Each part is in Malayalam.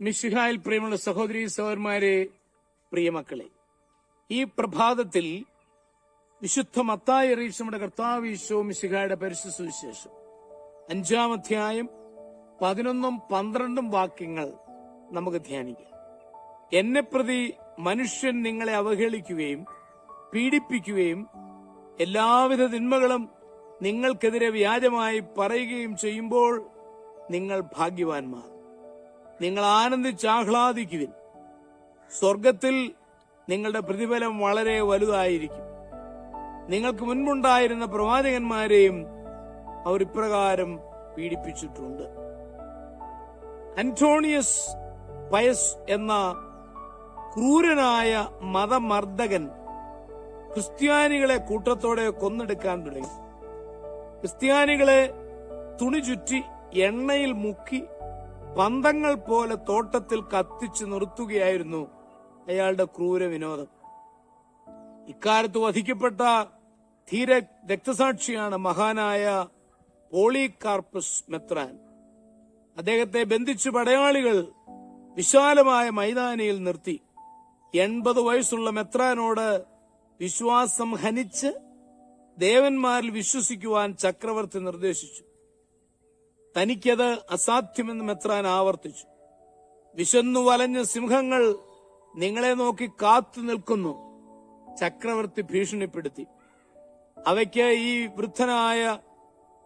മിശിഹായിൽ പ്രിയമുള്ള സഹോദരി സഹോദരന്മാരെ, പ്രിയമക്കളെ, ഈ പ്രഭാതത്തിൽ വിശുദ്ധ മത്തായി അറിയിച്ച നമ്മുടെ കർത്താവ് ഈശോ മിശിഹായുടെ പരിശുദ്ധ സുവിശേഷം 5-ാം അധ്യായം 11-12 വാക്യങ്ങൾ നമുക്ക് ധ്യാനിക്കാം. എന്നെ പ്രതി മനുഷ്യൻ നിങ്ങളെ അവഹേളിക്കുകയും പീഡിപ്പിക്കുകയും എല്ലാവിധ തിന്മകളും നിങ്ങൾക്കെതിരെ വ്യാജമായി പറയുകയും ചെയ്യുമ്പോൾ നിങ്ങൾ ഭാഗ്യവാന്മാർ. നിങ്ങൾ ആനന്ദിച്ചാഹ്ലാദിക്കുവിൻ. സ്വർഗത്തിൽ നിങ്ങളുടെ പ്രതിഫലം വളരെ വലുതായിരിക്കും. നിങ്ങൾക്ക് മുൻപുണ്ടായിരുന്ന പ്രവാചകന്മാരെയും അവർ ഇപ്രകാരം പീഡിപ്പിച്ചിട്ടുണ്ട്. അന്റോണിയസ് പയസ് എന്ന ക്രൂരനായ മതമർദ്ദകൻ ക്രിസ്ത്യാനികളെ കൂട്ടത്തോടെ കൊന്നെടുക്കാൻ തുടങ്ങി. ക്രിസ്ത്യാനികളെ തുണി ചുറ്റി എണ്ണയിൽ മുക്കി പന്തങ്ങൾ പോലെ തോട്ടത്തിൽ കത്തിച്ചു നിർത്തുകയായിരുന്നു അയാളുടെ ക്രൂര വിനോദം. ഇക്കാലത്ത് വധിക്കപ്പെട്ട ധീര രക്തസാക്ഷിയാണ് മഹാനായ പോളികാർപ്പസ് മെത്രാൻ. അദ്ദേഹത്തെ ബന്ധിച്ചു പടയാളികൾ വിശാലമായ മൈതാനിയിൽ നിർത്തി. 80 വയസ്സുള്ള മെത്രാനോട് വിശ്വാസം ഹനിച്ച് ദേവന്മാരിൽ വിശ്വസിക്കുവാൻ ചക്രവർത്തി നിർദ്ദേശിച്ചു. തനിക്കത് അസാധ്യമെന്ന് മെത്രാൻ ആവർത്തിച്ചു. വിശന്നു വലഞ്ഞ സിംഹങ്ങൾ നിങ്ങളെ നോക്കി കാത്തു നിൽക്കുന്നു, ചക്രവർത്തി ഭീഷണിപ്പെടുത്തി. അവയ്ക്ക് ഈ വൃദ്ധനായ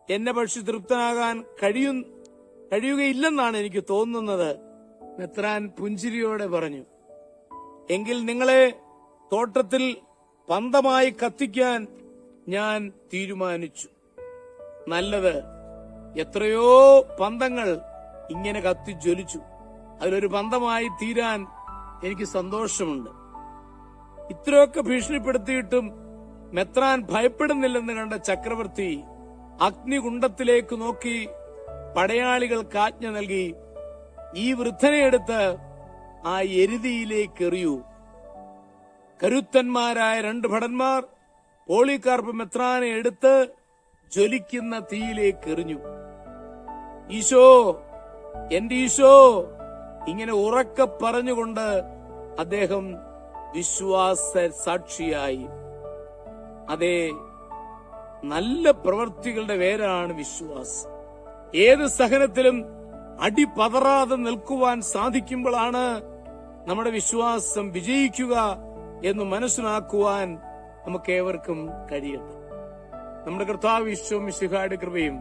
എന്നെ പക്ഷി തൃപ്തനാകാൻ കഴിയുകയില്ലെന്നാണ് എനിക്ക് തോന്നുന്നത്, മെത്രാൻ പുഞ്ചിരിയോടെ പറഞ്ഞു. എങ്കിൽ നിങ്ങളെ തോട്ടത്തിൽ പന്തമായി കത്തിക്കാൻ ഞാൻ തീരുമാനിച്ചു. നല്ലത്, എത്രയോ പന്തങ്ങൾ ഇങ്ങനെ കത്തിജ്വലിച്ചു. അതിലൊരു പന്തമായി തീരാൻ എനിക്ക് സന്തോഷമുണ്ട്. ഇത്രയൊക്കെ ഭീഷണിപ്പെടുത്തിയിട്ടും മെത്രാൻ ഭയപ്പെടുന്നില്ലെന്ന് കണ്ട ചക്രവർത്തി അഗ്നികുണ്ഡത്തിലേക്ക് നോക്കി പടയാളികൾക്ക് ആജ്ഞ നൽകി, ഈ വൃദ്ധനെ എടുത്ത് ആ എരുതിയിലേക്ക് എറിയൂ. കരുത്തന്മാരായ 2 ഭടന്മാർ പോളികാർപ്പ് മെത്രാനെ എടുത്ത് ജ്വലിക്കുന്ന തീയിലേക്ക് എറിഞ്ഞു. ഈശോ, എന്റെ ഈശോ, ഇങ്ങനെ ഉറക്കെ പറഞ്ഞുകൊണ്ട് അദ്ദേഹം വിശ്വാസ സാക്ഷിയായി. അതെ, നല്ല പ്രവൃത്തികളുടെ പേരാണ് വിശ്വാസം. ഏത് സഹനത്തിലും അടിപതറാതെ നിൽക്കുവാൻ സാധിക്കുമ്പോഴാണ് നമ്മുടെ വിശ്വാസം വിജയിക്കുക എന്ന് മനസ്സിലാക്കുവാൻ നമുക്കേവർക്കും കഴിയട്ടെ. നമ്മുടെ കർത്താവ് ഈശോ മിശിഹായുടെ കൃപയും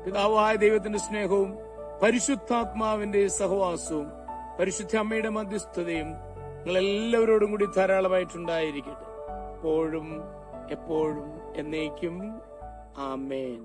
പിതാവായ ദൈവത്തിന്റെ സ്നേഹവും പരിശുദ്ധാത്മാവിന്റെ സഹവാസവും പരിശുദ്ധ അമ്മയുടെ മധ്യസ്ഥതയും നിങ്ങളെല്ലാവരോടും കൂടി ധാരാളമായിട്ടുണ്ടായിരിക്കട്ടെ, എപ്പോഴും എപ്പോഴും എന്നേക്കും. ആമേൻ.